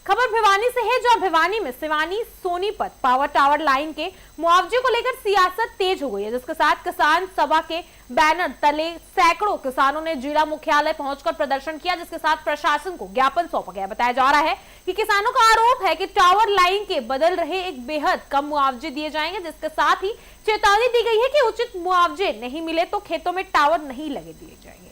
खबर भिवानी से है, जहां भिवानी में Siwani Sonipat power tower line के मुआवजे को लेकर सियासत तेज हो गई है, जिसके साथ किसान सभा के बैनर तले सैकड़ों किसानों ने जिला मुख्यालय पहुंचकर प्रदर्शन किया, जिसके साथ प्रशासन को ज्ञापन सौंपा गया। बताया जा रहा है कि किसानों का आरोप है कि टावर लाइन के बदल रहे एक बेहद कम मुआवजे दिए जाएंगे, जिसके साथ ही चेतावनी दी गई है कि उचित मुआवजे नहीं मिले तो खेतों में टावर नहीं लगे दिए जाएंगे।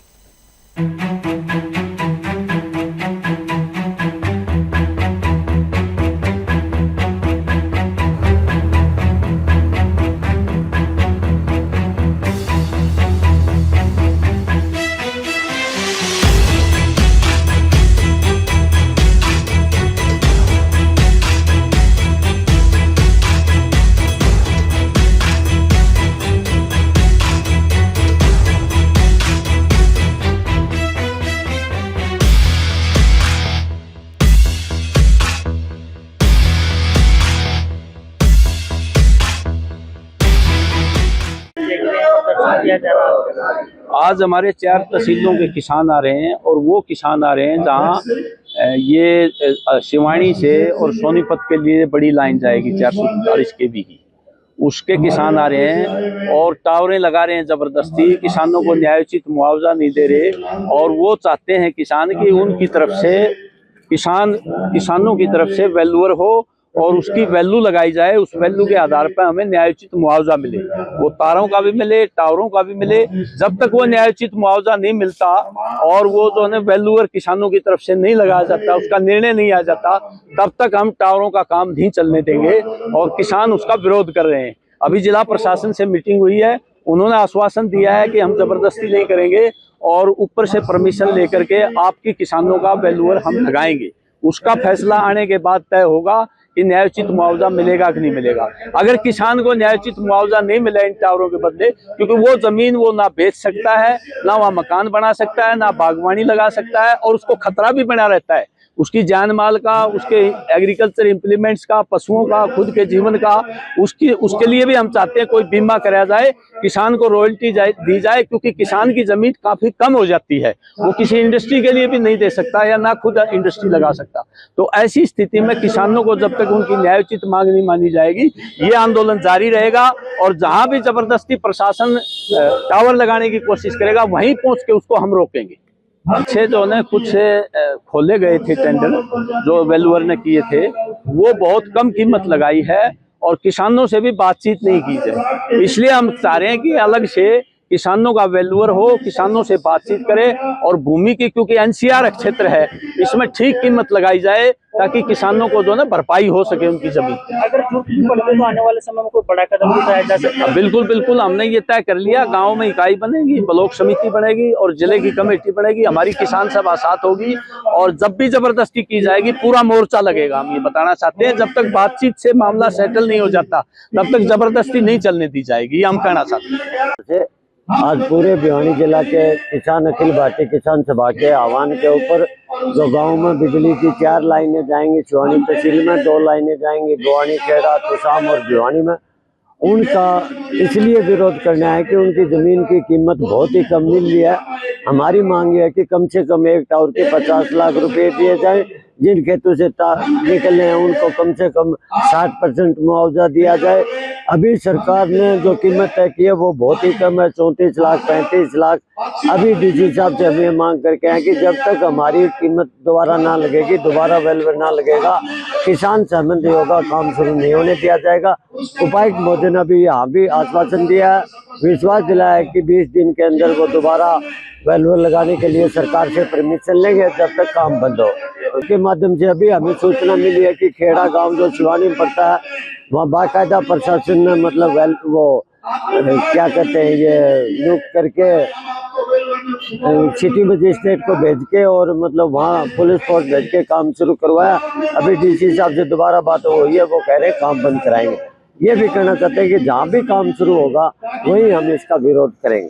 आज हमारे 4 तहसीलों के किसान आ रहे हैं और वो किसान आ रहे हैं जहाँ ये सिवानी से और सोनीपत के लिए बड़ी लाइन जाएगी 440 kV की, उसके किसान आ रहे हैं और टावरें लगा रहे हैं जबरदस्ती। किसानों को न्यायोचित मुआवजा नहीं दे रहे और वो चाहते हैं किसान की उनकी तरफ से किसानों की तरफ से वैल्यूअर हो और उसकी वैल्यू लगाई जाए, उस वैल्यू के आधार पर हमें न्यायोचित मुआवजा मिले, वो तारों का भी मिले टावरों का भी मिले। जब तक वो न्यायोचित मुआवजा नहीं मिलता और वो जो है वैल्यूअर किसानों की तरफ से नहीं लगाया जाता, उसका निर्णय नहीं आ जाता, तब तक हम टावरों का काम नहीं चलने देंगे और किसान उसका विरोध कर रहे हैं। अभी जिला प्रशासन से मीटिंग हुई है, उन्होंने आश्वासन दिया है कि हम जबरदस्ती नहीं करेंगे और ऊपर से परमिशन लेकर के आपकी किसानों का वैल्यूअर हम लगाएंगे। उसका फैसला आने के बाद तय होगा कि न्यायोचित मुआवजा मिलेगा कि नहीं मिलेगा। अगर किसान को न्यायोचित मुआवजा नहीं मिला इन टावरों के बदले, क्योंकि वो जमीन वो ना बेच सकता है, ना वहाँ मकान बना सकता है, ना बागवानी लगा सकता है और उसको खतरा भी बना रहता है, उसकी जान माल का, उसके एग्रीकल्चर इम्प्लीमेंट्स का, पशुओं का, खुद के जीवन का, उसके लिए भी हम चाहते हैं कोई बीमा कराया जाए, किसान को रॉयल्टी दी जाए, क्योंकि किसान की जमीन काफी कम हो जाती है, वो किसी इंडस्ट्री के लिए भी नहीं दे सकता या ना खुद इंडस्ट्री लगा सकता। तो ऐसी स्थिति में किसानों को जब तक उनकी न्यायोचित मांग नहीं मानी जाएगी, ये आंदोलन जारी रहेगा और जहां भी जबरदस्ती प्रशासन टावर लगाने की कोशिश करेगा वहीं पहुंच के उसको हम रोकेंगे। अच्छे जो ने कुछ खोले गए थे टेंडर जो वैल्यूअर ने किए थे, वो बहुत कम कीमत लगाई है और किसानों से भी बातचीत नहीं की जाए। इसलिए हम चाह रहे हैं कि अलग से किसानों का वैल्यूअर हो, किसानों से बातचीत करे और भूमि की, क्योंकि एनसीआर क्षेत्र है, इसमें ठीक कीमत लगाई जाए ताकि किसानों को जो है भरपाई हो सके उनकी जमीन। अगर तो आने वाले समय में कोई बड़ा कदम उठाया जा सकता है? बिल्कुल बिल्कुल, हमने ये तय कर लिया, गांव में इकाई बनेगी, ब्लॉक समिति बनेगी और जिले की कमेटी बनेगी, हमारी किसान सभा साथ होगी और जब भी जबरदस्ती की जाएगी पूरा मोर्चा लगेगा। हम ये बताना चाहते हैं, जब तक बातचीत से मामला सेटल नहीं हो जाता तब तक जबरदस्ती नहीं चलने दी जाएगी, हम कहना चाहते हैं। आज पूरे भिवानी जिला के किसान अखिल भारतीय किसान सभा के आह्वान के ऊपर जो गांव में बिजली की 4 लाइनें जाएंगी, सिवानी तहसील में 2 लाइनें जाएंगी, गोवानी, खेड़ा, तुसाम और भिवानी में, उनका इसलिए विरोध करना है कि उनकी जमीन की कीमत बहुत ही कम मिल रही है। हमारी मांग है कि कम से कम एक टावर के 50 लाख रुपए दिए जाए, जिन खेतों से निकले हैं उनको कम से कम 60% मुआवजा दिया जाए। अभी सरकार ने जो कीमत तय की है वो बहुत ही कम है, 34 लाख 35 लाख। अभी डीसी साहब से हम ये मांग करके हैं कि जब तक हमारी कीमत दोबारा ना लगेगी, दोबारा वैल्यूअर ना लगेगा, किसान सहमत नहीं होगा, काम शुरू नहीं होने दिया जाएगा। उपायुक्त महोदय ने अभी यहाँ भी आश्वासन दिया है, विश्वास दिलाया है कि 20 दिन के अंदर वो दोबारा वैल्यूअर लगाने के लिए सरकार से परमिशन लेंगे जब तक काम बंद हो। उसके माध्यम से अभी हमें सूचना मिली है कि खेड़ा गांव जो सिवानी में पड़ता है, वहाँ बाकायदा प्रशासन ने मतलब वो क्या कहते हैं ये नियुक्त करके सिटी मजिस्ट्रेट को भेज के और मतलब वहाँ पुलिस फोर्स भेज के काम शुरू करवाया। अभी डीसी साहब से दोबारा बात हुई है, वो कह रहे हैं काम बंद कराएंगे। ये भी कहना चाहते हैं कि जहाँ भी काम शुरू होगा वहीं हम इसका विरोध करेंगे।